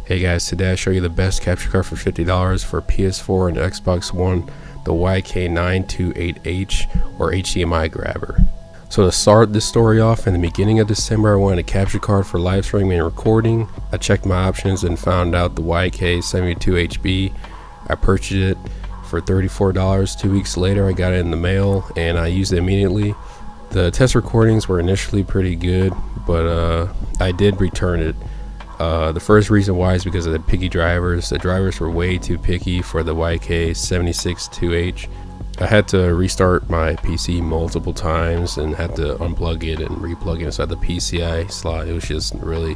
Hey guys, today I show you the best capture card for $50 for PS4 and Xbox One, the YK928H or HDMI grabber. So to start this story off, in the beginning of December I wanted a capture card for live streaming and recording. I checked my options and found out the YK72HB. I purchased it for $34. 2 weeks later I got it in the mail and I used it immediately. The test recordings were initially pretty good, but I did return it. The first reason why is because of the picky drivers. The drivers were way too picky for the YK762H. I had to restart my PC multiple times and had to unplug it and replug it inside the PCI slot. It was just really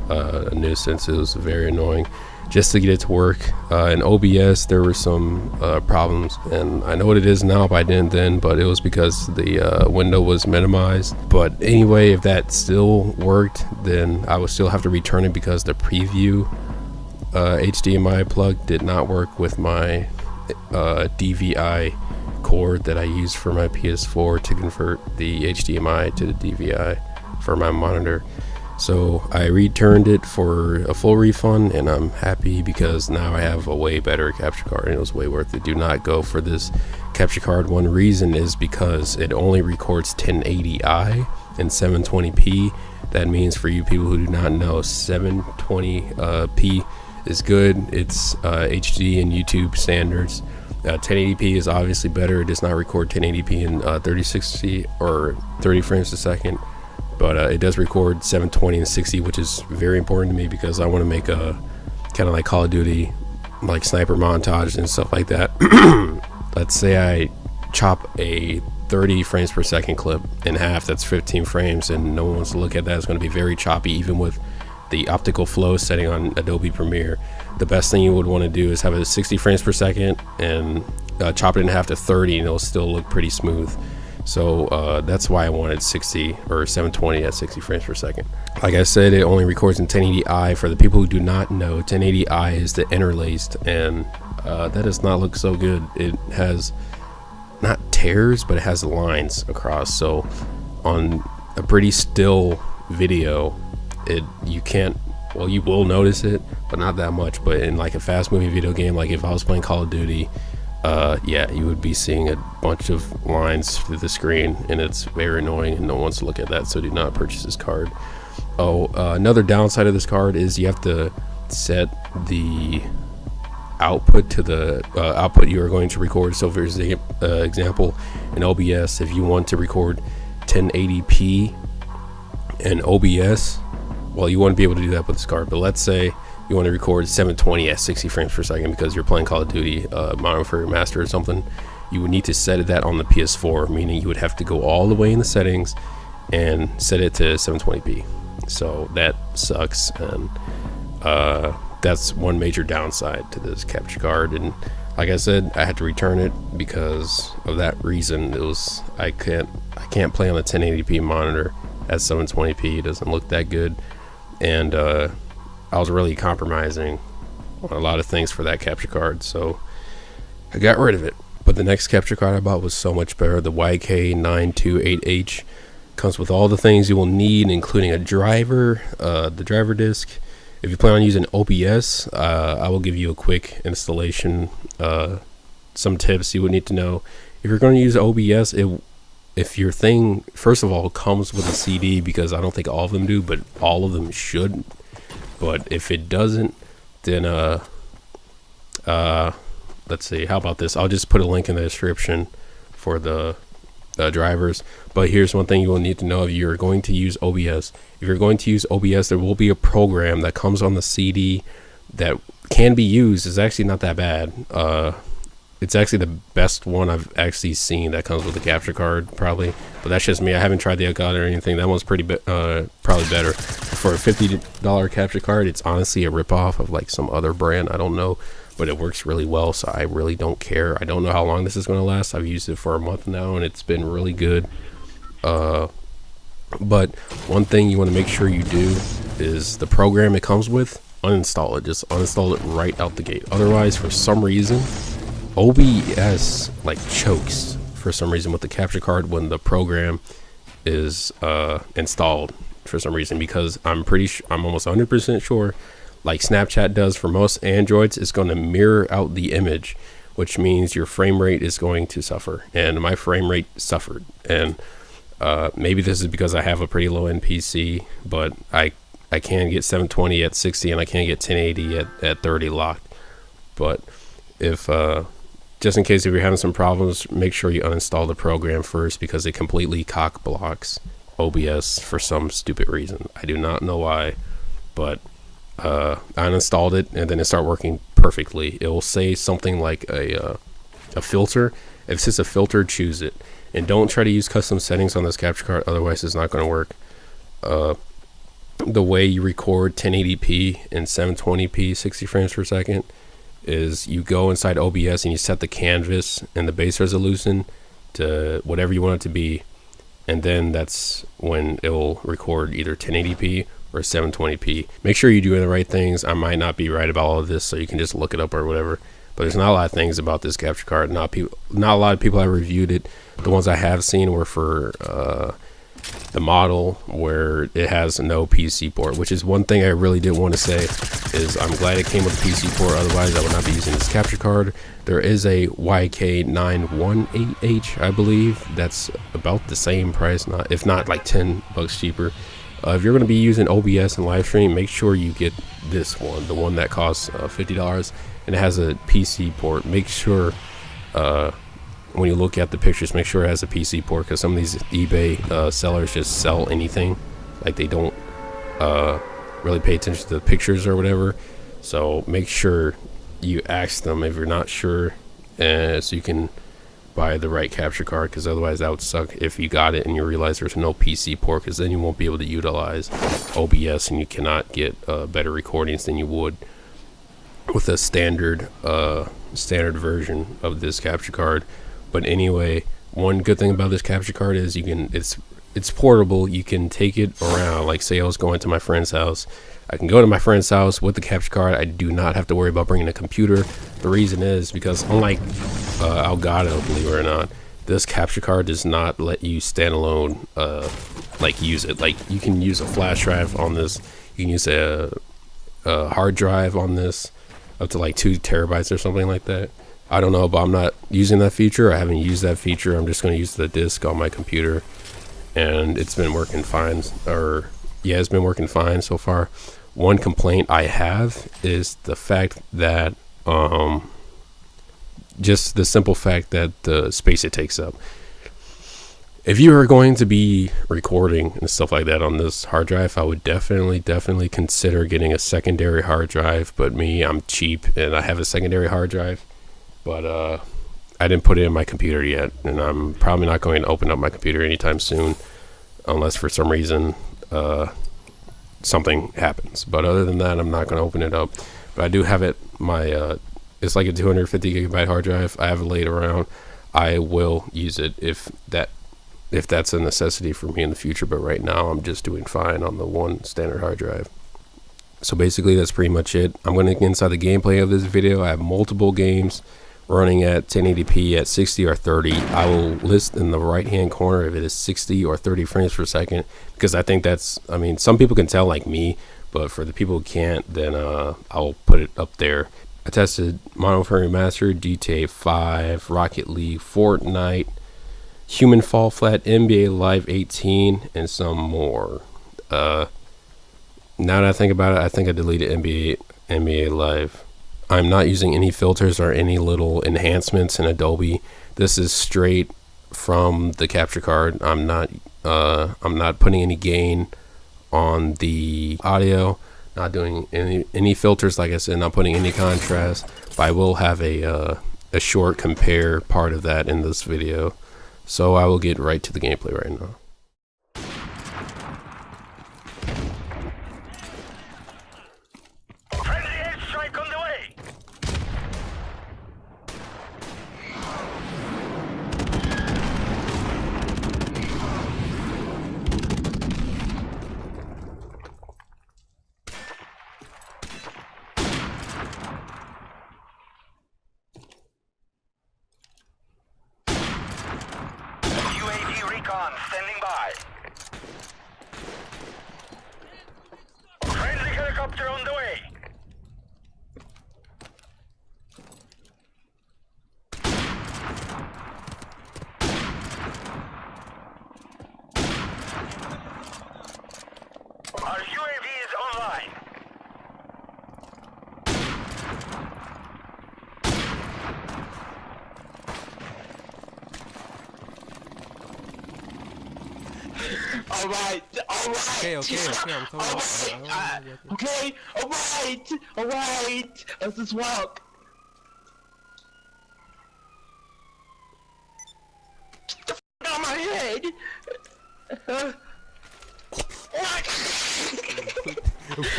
a nuisance. It was very annoying just to get it to work. In OBS there were some problems, and I know what it is now, but I didn't then. But it was because the window was minimized. But anyway, if that still worked, then I would still have to return it because the preview HDMI plug did not work with my DVI cord that I use for my PS4 to convert the HDMI to the DVI for my monitor. So I returned it for a full refund, and I'm happy because now I have a way better capture card and it was way worth it. Do not go for this capture card. One reason is because it only records 1080i and 720p. That means, for you people who do not know, 720p is good. It's HD and YouTube standards. 1080p is obviously better. It does not record 1080p in 3060 or 30 frames a second, but it does record 720 and 60, which is very important to me because I want to make a kind of like Call of Duty, like sniper montage and stuff like that. Let's say I chop a 30 frames per second clip in half. That's 15 frames, and no one wants to look at that. It's going to be very choppy, even with the optical flow setting on Adobe Premiere. The best thing you would want to do is have it at 60 frames per second and chop it in half to 30, and it'll still look pretty smooth. So that's why I wanted 60 or 720 at 60 frames per second. Like I said, it only records in 1080i. For the people who do not know, 1080i is the interlaced, and that does not look so good. It has not tears, but it has lines across. So on a pretty still video, you can't, well, you will notice it, but not that much. But in like a fast moving video game, like if I was playing Call of Duty, yeah, you would be seeing a bunch of lines through the screen, and it's very annoying, and no one wants to look at that. So do not purchase this card. Another downside of this card is you have to set the output to the output you are going to record. So for example, in OBS, if you want to record 1080p in OBS, well, you won't be able to do that with this card. But let's say you want to record 720 at 60 frames per second because you're playing Call of Duty Modern Warfare Master or something. You would need to set that on the PS4, meaning you would have to go all the way in the settings and set it to 720p. So that sucks, and that's one major downside to this capture card. And like I said, I had to return it because of that reason. It was I can't play on a 1080p monitor at 720p. It doesn't look that good, and I was really compromising on a lot of things for that capture card, so I got rid of it. But the next capture card I bought was so much better. The YK928H comes with all the things you will need, including a driver, the driver disc. If you plan on using OBS, I will give you a quick installation, some tips you would need to know. If you're going to use OBS, if your thing, first of all, comes with a CD, because I don't think all of them do, but all of them should. But if it doesn't, then let's see, how about this? I'll just put a link in the description for the drivers. But here's one thing you will need to know if you're going to use OBS. If you're going to use OBS, there will be a program that comes on the CD that can be used. It's actually not that bad. It's actually the best one I've actually seen that comes with a capture card, probably. But that's just me. I haven't tried the Elgato or anything. That one's probably better. For a $50 capture card, it's honestly a ripoff of like some other brand. I don't know, but it works really well, so I really don't care. I don't know how long this is going to last. I've used it for a month now, and it's been really good. But one thing you want to make sure you do is the program it comes with, uninstall it. Just uninstall it right out the gate. Otherwise, for some reason, OBS like chokes for some reason with the capture card when the program is installed for some reason, because I'm almost 100% sure, like Snapchat does for most Androids, it's going to mirror out the image, which means your frame rate is going to suffer. And my frame rate suffered. And maybe this is because I have a pretty low end PC, but I can get 720 at 60 and I can't get 1080 at 30 locked. But if just in case if you're having some problems, make sure you uninstall the program first, because it completely cock blocks OBS for some stupid reason. I do not know why, but I uninstalled it and then it started working perfectly. It will say something like a filter. If it's a filter, choose it, and don't try to use custom settings on this capture card, otherwise it's not going to work. The way you record 1080p and 720p 60 frames per second is you go inside OBS and you set the canvas and the base resolution to whatever you want it to be, and then that's when it will record either 1080p or 720p. Make sure you're doing the right things. I might not be right about all of this, so you can just look it up or whatever, but there's not a lot of things about this capture card. Not a lot of people have reviewed it. The ones I have seen were for the model where it has no PC port, which is one thing I really did want to say is I'm glad it came with a PC port, otherwise I would not be using this capture card. There is a YK928H, I believe, that's about the same price, if not like $10 cheaper. If you're going to be using OBS and live stream, make sure you get this one, the one that costs $50 and it has a PC port. Make sure when you look at the pictures, make sure it has a PC port, because some of these eBay sellers just sell anything. Like, they don't really pay attention to the pictures or whatever. So make sure you ask them if you're not sure, so you can buy the right capture card, because otherwise that would suck if you got it and you realize there's no PC port, because then you won't be able to utilize OBS and you cannot get better recordings than you would with a standard version of this capture card. But anyway, one good thing about this capture card is it's portable. You can take it around. Like, say I was going to my friend's house, I can go to my friend's house with the capture card. I do not have to worry about bringing a computer. The reason is because, unlike Elgato, believe it or not, this capture card does not let you standalone like use it. Like, you can use a flash drive on this, you can use a hard drive on this, up to like 2 terabytes or something like that. I don't know, but I'm not using that feature. I haven't used that feature. I'm just going to use the disc on my computer, and it's been working fine. It's been working fine so far. One complaint I have is the fact that just the simple fact that the space it takes up. If you are going to be recording and stuff like that on this hard drive, I would definitely consider getting a secondary hard drive. But me, I'm cheap and I have a secondary hard drive, but I didn't put it in my computer yet, and I'm probably not going to open up my computer anytime soon, unless for some reason something happens. But other than that, I'm not going to open it up. But I do have it. It's like a 250 gigabyte hard drive. I have it laid around. I will use it if that's a necessity for me in the future, but right now I'm just doing fine on the one standard hard drive. So basically that's pretty much it. I'm going to get inside the gameplay of this video. I have multiple games running at 1080p at 60 or 30. I will list in the right hand corner if it is 60 or 30 frames per second, because I think that's, I mean, some people can tell like me, but for the people who can't, then I'll put it up there. I tested Modern Warfare Remastered, GTA 5, Rocket League, Fortnite, Human Fall Flat, NBA Live 18, and some more. Now that I think about it, I think I deleted NBA Live. I'm not using any filters or any little enhancements in Adobe. This is straight from the capture card. I'm not putting any gain on the audio. Not doing any filters, like I said, not putting any contrast. But I will have a short compare part of that in this video. So I will get right to the gameplay right now. Friendly airstrike on the way. UAV recon standing by. Helicopter on the way. Our UAV is online. Alright. Okay, I'm coming. Okay, alright. Let's just walk. Get the f out of my head.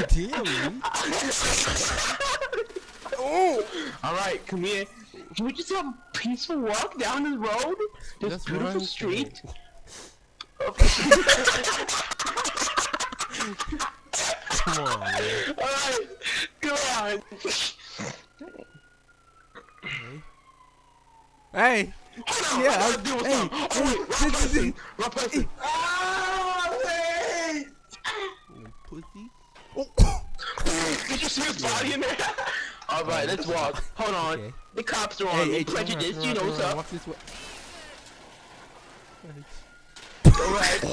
Damn. Oh. Alright, come here. Can we just have a peaceful walk down the road? This That's beautiful right. street. Come on, man. Alright, come on. Hey. Yeah. Hey. Pussy. Did you see his body in there? Alright, let's walk. Hold on. Okay. The cops are on me. Prejudice, you know what's up. Watch this way. Alright.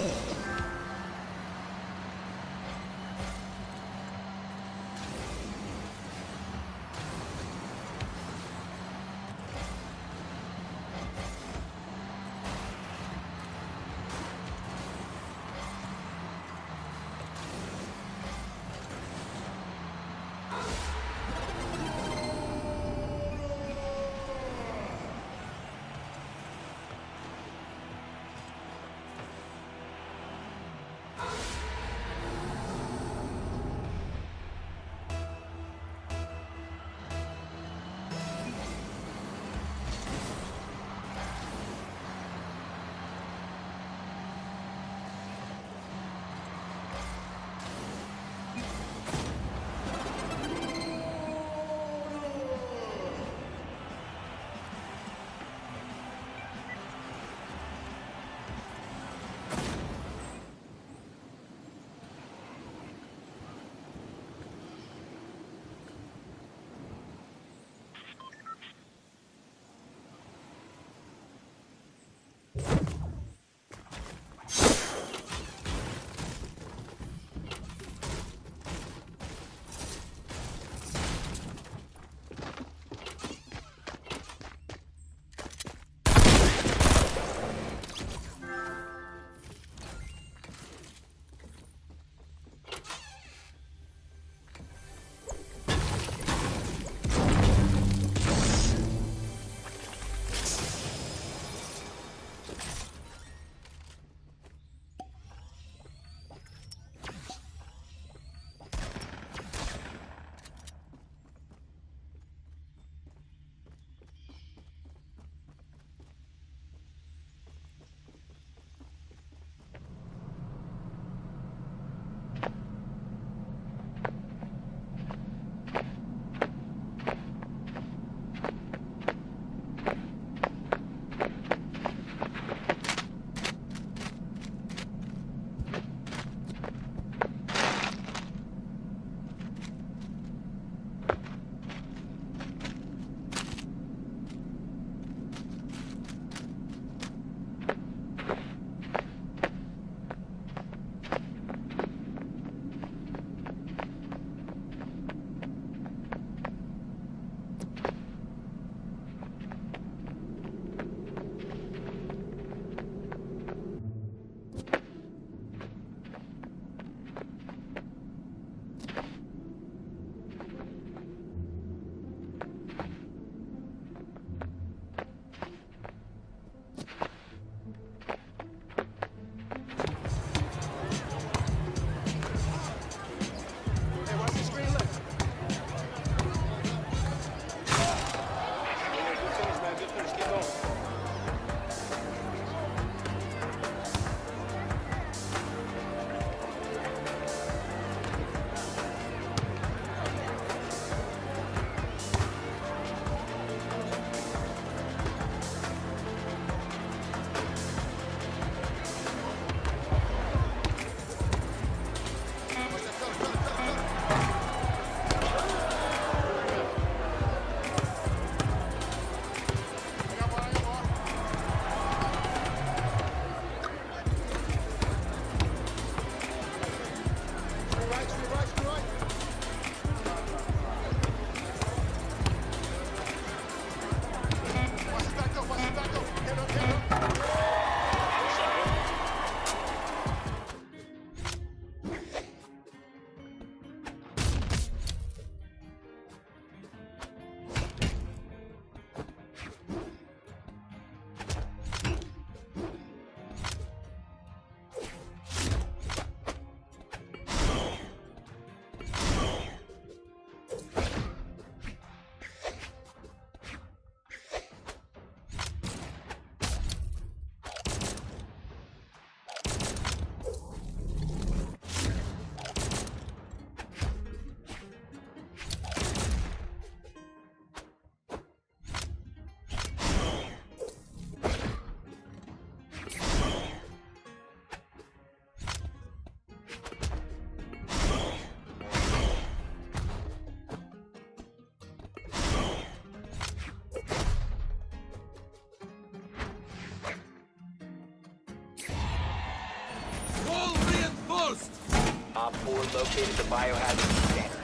Op 4 located the biohazard container.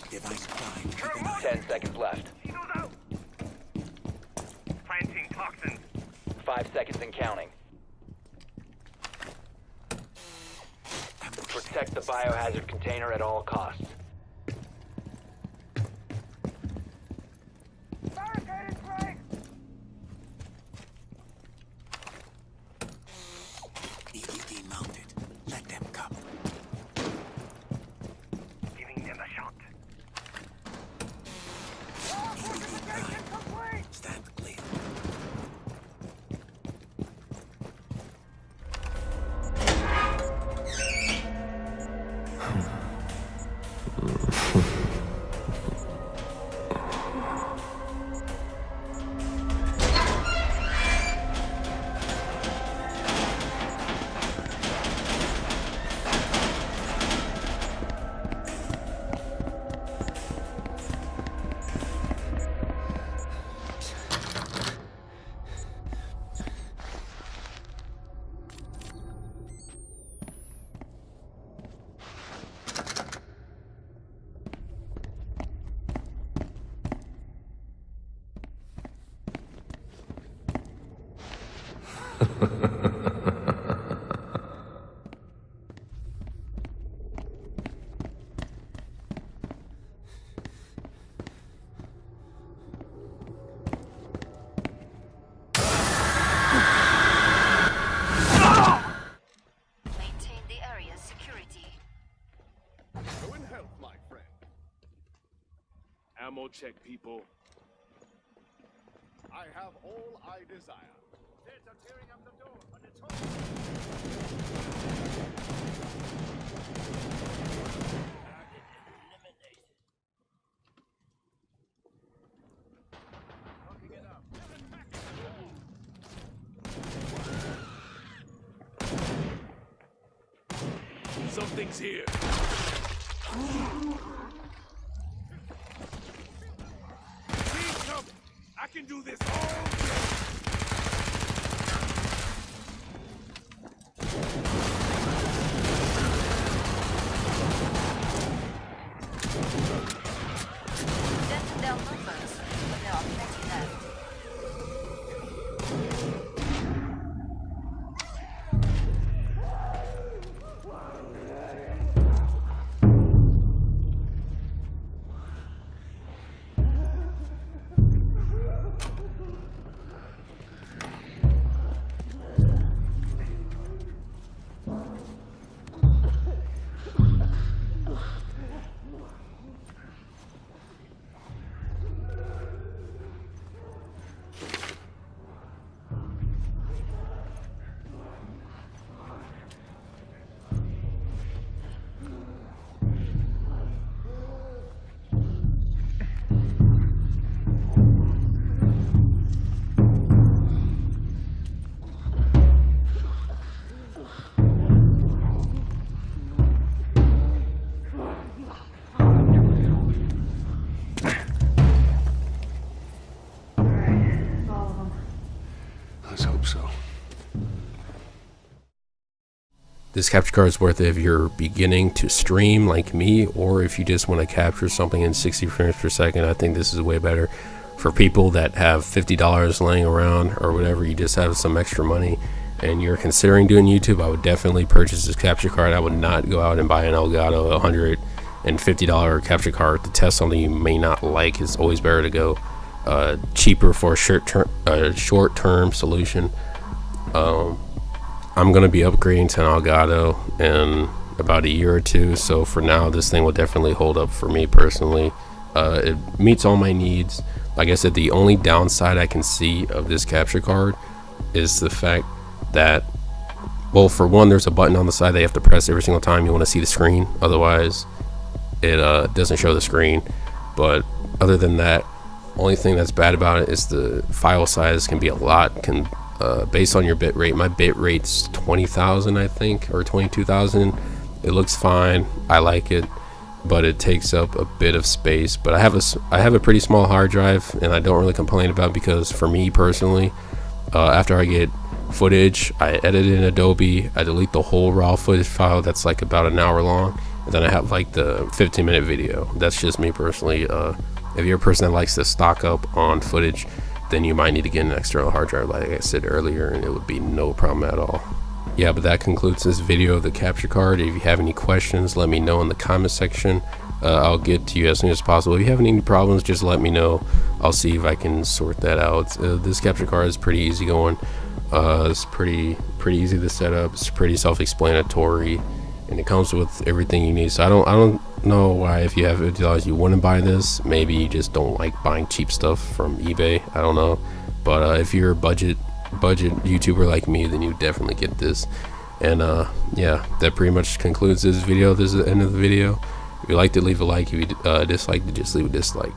Device prime. 10 seconds left. Planting toxins. 5 seconds and counting. Protect the biohazard container at all costs. Barricade in place. EDD mounted. Let them come. Giving them a shot. EDD prime. Complete. Stand clear. Maintain the area's security. Go in health, my friend. Ammo check, people. I have all I desire. Feds are tearing up the door, but it's home. Locking it up. Something's here. Keep coming. I can do this all day. Denton down numbers, but there are plenty left. Let's hope so. This capture card is worth it if you're beginning to stream like me, or if you just want to capture something in 60 frames per second. I think this is way better for people that have $50 laying around or whatever. You just have some extra money and you're considering doing YouTube. I would definitely purchase this capture card. I would not go out and buy an Elgato $150 capture card to test something you may not like. It's always better to go cheaper for a short-term solution. I'm going to be upgrading to an Elgato in about a year or two, so for now this thing will definitely hold up for me personally. It meets all my needs. Like I said, the only downside I can see of this capture card is the fact that, well, for one, there's a button on the side they have to press every single time you want to see the screen, otherwise it doesn't show the screen. But other than that, only thing that's bad about it is the file size can be a lot based on your bit rate. My bit rate's 20,000, I think, or 22,000. It looks fine. I like it, but it takes up a bit of space. But I have a pretty small hard drive, and I don't really complain about it because for me personally, after I get footage, I edit it in Adobe, I delete the whole raw footage file that's like about an hour long, and then I have like the 15-minute video. That's just me personally. If you're a person that likes to stock up on footage, then you might need to get an external hard drive like I said earlier, and it would be no problem at all. Yeah, but that concludes this video of the capture card. If you have any questions, let me know in the comment section. I'll get to you as soon as possible. If you have any problems, just let me know. I'll see if I can sort that out. This capture card is pretty easy going. It's pretty easy to set up. It's pretty self-explanatory, and it comes with everything you need. So I don't know why, if you have $50, you wouldn't buy this. Maybe you just don't like buying cheap stuff from eBay. I don't know. But if you're a budget YouTuber like me, then you definitely get this. And yeah, that pretty much concludes this video. This is the end of the video. If you liked it, leave a like. If you disliked it, just leave a dislike.